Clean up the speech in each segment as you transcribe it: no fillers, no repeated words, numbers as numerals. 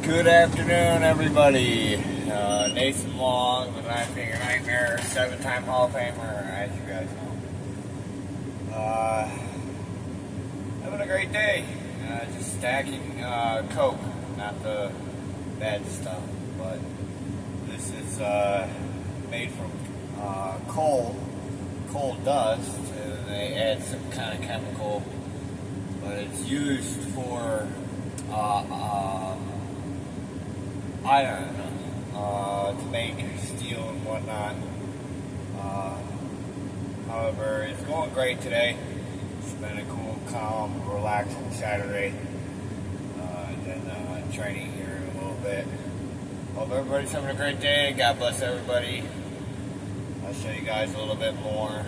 Good afternoon, everybody. Nathan Long, the Nine-Finger Nightmare, 7-time Hall of Famer, as you guys know. Having a great day. Just stacking coke, not the bad stuff, but this is made from coal dust, and they add some kind of chemical, but it's used for I don't know, to make steel and whatnot. However, it's going great today. It's been a cool, calm, relaxing Saturday. And then training here in a little bit. Hope everybody's having a great day. God bless everybody. I'll show you guys a little bit more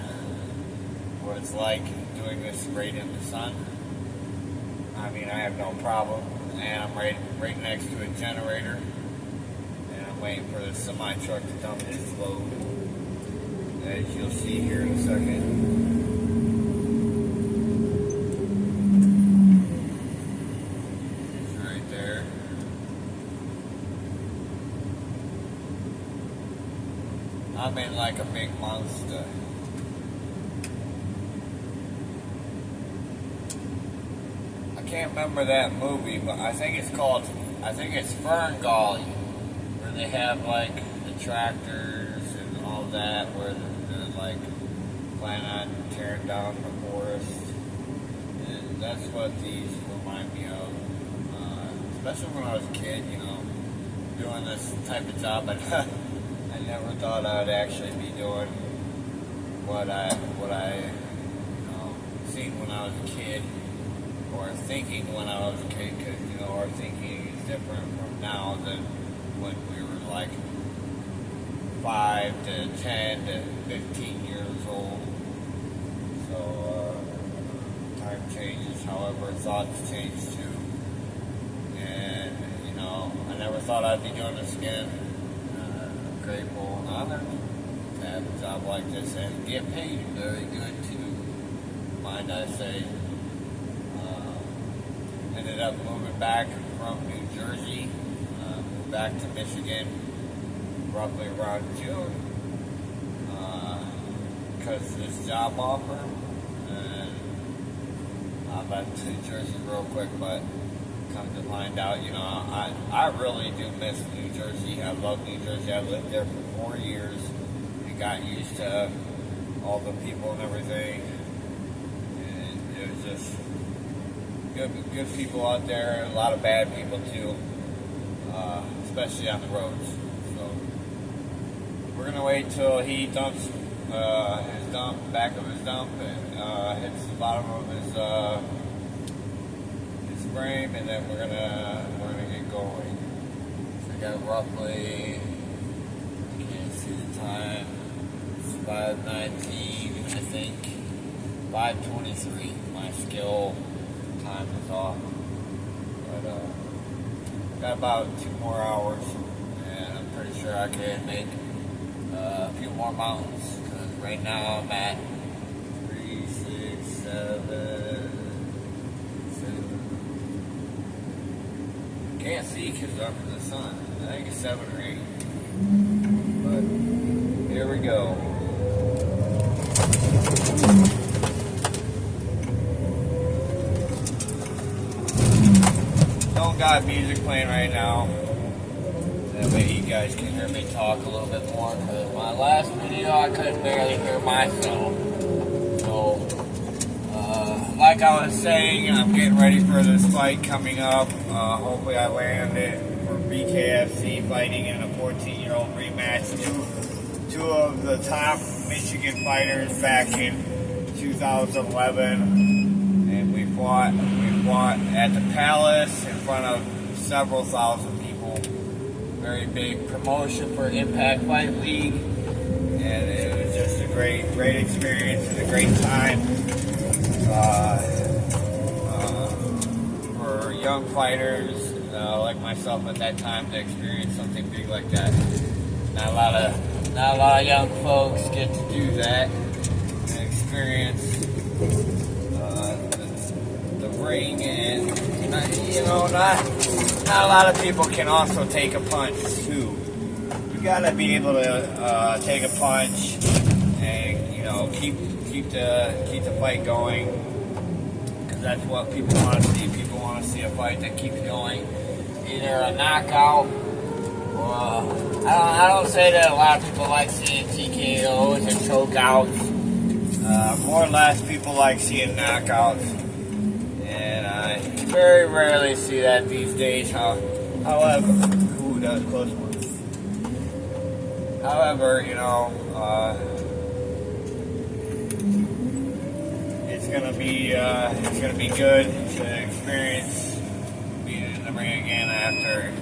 what it's like doing this right in the sun. I mean, I have no problem. And I'm right next to a generator. I'm waiting for the semi truck to dump its load, as you'll see here in a second. It's right there. I'm in like a big monster. I can't remember that movie, but I think it's Fern Gully. They have like the tractors and all that where they're like planning on tearing down the forest. And that's what these remind me of. Especially when I was a kid, doing this type of job. I never thought I'd actually be doing what I seen when I was a kid, or thinking when I was a kid, because our thinking is different from now than when we were like 5 to 10 to 15 years old. So time changes, however thoughts change too. And I never thought I'd be doing this again. I'm grateful and honored to have a job like this and get paid very good too, mind I say. Ended up moving back from New Jersey, back to Michigan roughly around June, because of this job offer. And I left New Jersey real quick, but come to find out, I really do miss New Jersey. I love New Jersey. I lived there for 4 years and got used to all the people and everything. And it was just good people out there, a lot of bad people too. Especially on the roads. So we're gonna wait till he dumps his back of his dump, and hits the bottom of his frame, and then we're gonna get going. So we got roughly, I can't see the time. It's 5:19, I think. 5:23. My skill time is off, but got about 2 more hours, and I'm pretty sure I can make a few more mountains, because right now I'm at 3, 6, 7. Can't see because I'm in the sun. I think it's 7 or 8. But here we go. Don't got music playing right now. That way you guys can hear me talk a little bit more, because my last video I couldn't barely hear myself. So, like I was saying, I'm getting ready for this fight coming up. Hopefully I land it for BKFC, fighting in a 14-year-old rematch. Two of the top Michigan fighters back in 2011. And we fought at the Palace in front of several thousand people. Very big promotion for Impact Fight League, and it was just a great experience and a great time for young fighters like myself at that time to experience something big like that. Not a lot of young folks get to do that and experience the ring, and not not a lot of people can also take a punch too. You gotta be able to take a punch and, you know, keep the fight going, because that's what people want to see. People want to see a fight that keeps going, either a knockout or I don't say that a lot of people like seeing TKOs and chokeouts. More or less, people like seeing knockouts, and I very rarely see that these days. However, ooh, that was a close one. However, you know, it's gonna be good to experience being in the ring again after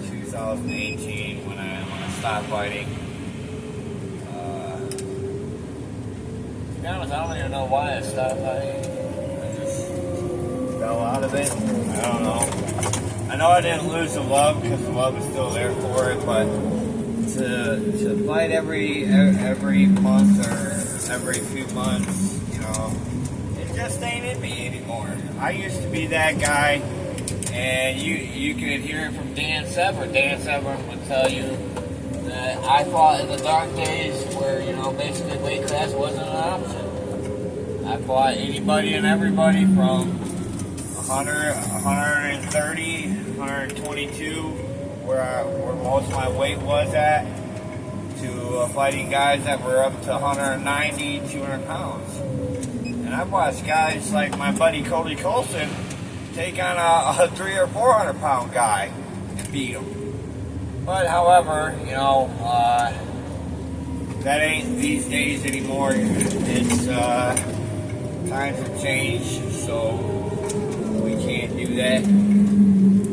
2018 when I stopped fighting. To be honest, I don't even know why I stopped fighting. I just fell out of it. I don't know. I know I didn't lose the love, because the love is still there for it, but to fight every month or every few months, you know, it just ain't in me anymore. I used to be that guy, and you could hear it from Dan Severn. Dan Severn would tell you that I fought in the dark days where, you know, basically weight class wasn't an option. I fought anybody and everybody from 100, 130, 122, where most of my weight was at, to fighting guys that were up to 190, 200 pounds. And I've watched guys like my buddy Cody Colson take on a 300 or 400 pound guy and beat him. But however, you know, that ain't these days anymore. It's times have changed, so we can't do that.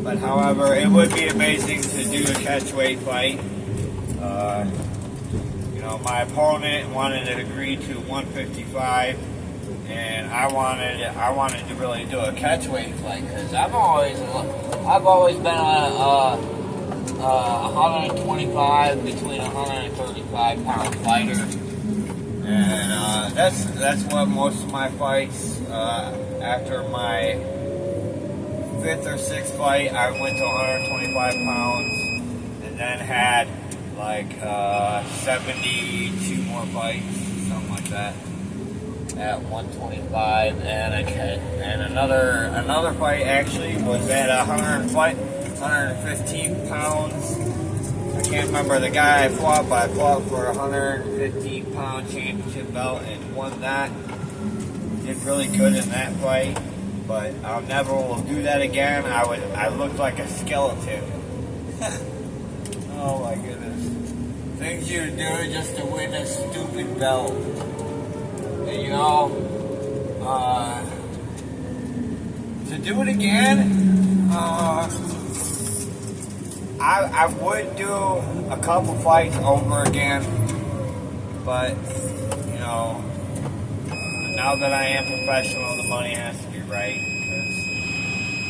But however, it would be amazing to do a catchweight fight. You know, my opponent wanted to agree to 155, and I wanted to really do a catchweight fight, because I've always been a 125 between 135 pound fighter, and that's what most of my fights. After my 5th or 6th fight, I went to 125 pounds, and then had like 72 more fights, something like that, at 125, and another fight actually was at 115 pounds. I can't remember the guy I fought, but I fought for a 115 pound championship belt and won that. Did really good in that fight, but I'll never will do that again. I looked like a skeleton. Oh my goodness. Things you do just to win a stupid belt. And you know, to do it again, I would do a couple fights over again, but, you know, now that I am professional, the money has to be right, because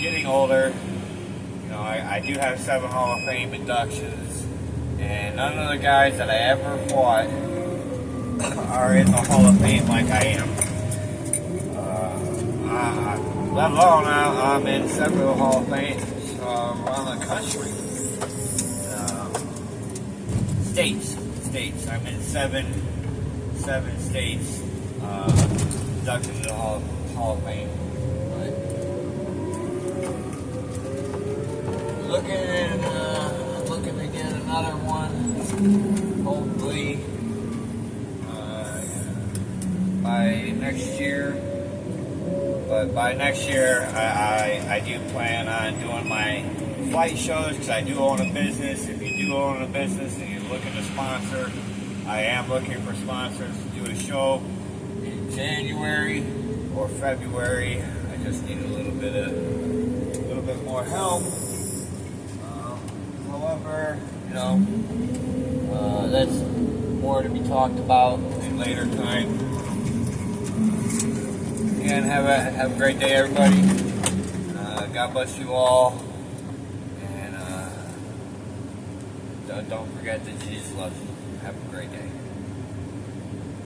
getting older, you know, I do have 7 Hall of Fame inductions, and none of the guys that I ever fought are in the Hall of Fame like I am. Let alone I'm in several Hall of Fames around the country. States. I'm in seven states inducted into the Hall of Fame. But looking to get another one, hopefully by next year. But by next year, I do plan on doing my fight shows, because I do own a business. If you do own a business and you're looking to sponsor, I am looking for sponsors to do a show in January or February. I just need a little bit more help. However, you know, that's more to be talked about in later time. Again, have a great day, everybody. God bless you all, and don't forget that Jesus loves you. Have a great day.